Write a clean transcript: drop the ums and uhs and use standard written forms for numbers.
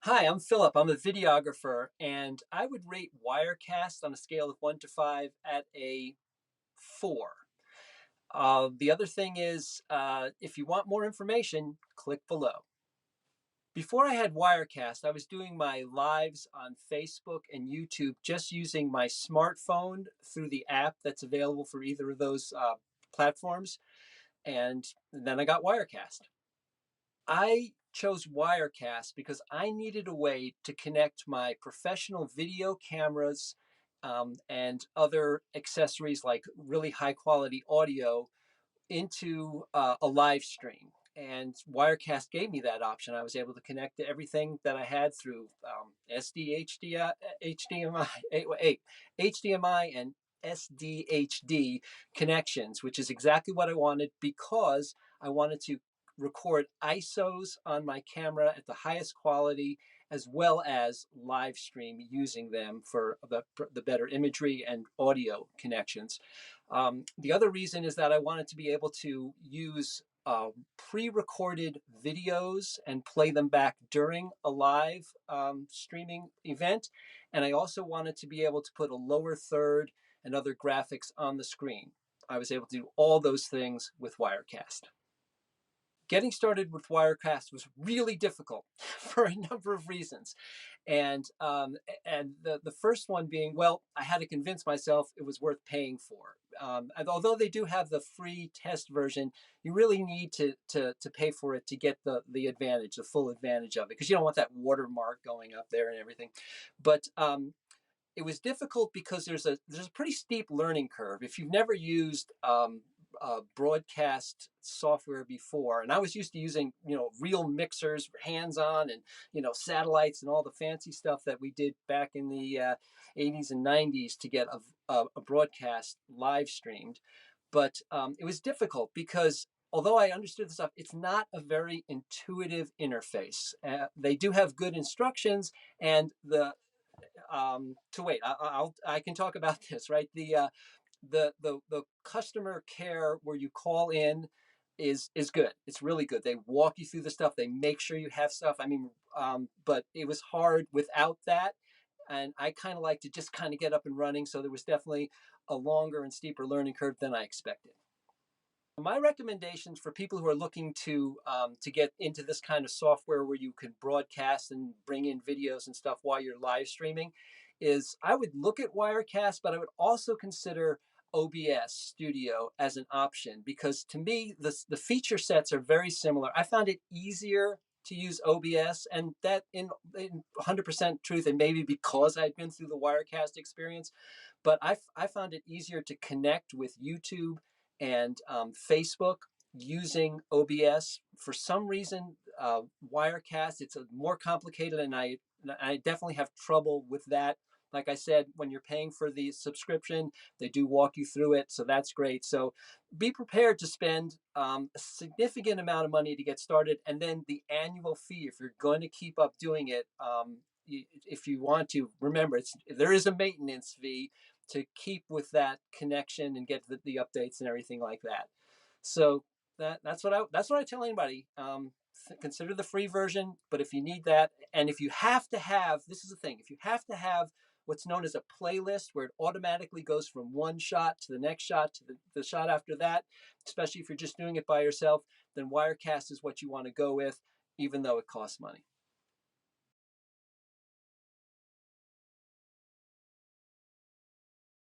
Hi, I'm Philip. I'm a videographer, and I would rate Wirecast on a scale of 1 to 5 at a 4. The other thing is, if you want more information, click below. Before I had Wirecast, I was doing my lives on Facebook and YouTube just using my smartphone through the app that's available for either of those platforms. And then I got Wirecast. I chose Wirecast because I needed a way to connect my professional video cameras and other accessories like really high quality audio into a live stream. And Wirecast gave me that option. I was able to connect to everything that I had through SD, HDMI, and SDHD connections, which is exactly what I wanted because I wanted to record ISOs on my camera at the highest quality as well as live stream using them for the better imagery and audio connections. The other reason is that I wanted to be able to use pre-recorded videos and play them back during a live streaming event. And I also wanted to be able to put a lower third and other graphics on the screen. I was able to do all those things with Wirecast. Getting started with Wirecast was really difficult for a number of reasons, and the first one being, well, I had to convince myself it was worth paying for. And although they do have the free test version, you really need to pay for it to get the advantage, the full advantage of it, because you don't want that watermark going up there and everything. But it was difficult because there's a pretty steep learning curve. If you've never used broadcast software before, and I was used to using real mixers, hands on, and satellites and all the fancy stuff that we did back in the 80s and 90s to get a broadcast live streamed, but it was difficult because although I understood the stuff, it's not a very intuitive interface. They do have good instructions, and to wait. I can talk about this, right? The customer care where you call in is good. It's really good. They walk you through the stuff. They make sure you have stuff. I mean, but it was hard without that, and I kind of like to just kind of get up and running. So there was definitely a longer and steeper learning curve than I expected. My recommendations for people who are looking to get into this kind of software where you can broadcast and bring in videos and stuff while you're live streaming is I would look at Wirecast, but I would also consider OBS Studio as an option because to me the feature sets are very similar. I found it easier to use OBS, and that in 100% truth, and maybe because I'd been through the Wirecast experience, but I found it easier to connect with YouTube and Facebook using OBS. For some reason, Wirecast, it's a more complicated, and I definitely have trouble with that. Like I said, when you're paying for the subscription, they do walk you through it, so that's great. So be prepared to spend a significant amount of money to get started, and then the annual fee if you're going to keep up doing it. If you want to remember, there is a maintenance fee to keep with that connection and get the updates and everything like that. So that's what I tell anybody. Consider the free version, but if you need that, and if you have to have, this is the thing, if you have to have what's known as a playlist where it automatically goes from one shot to the next shot to the shot after that, especially if you're just doing it by yourself, then Wirecast is what you want to go with, even though it costs money.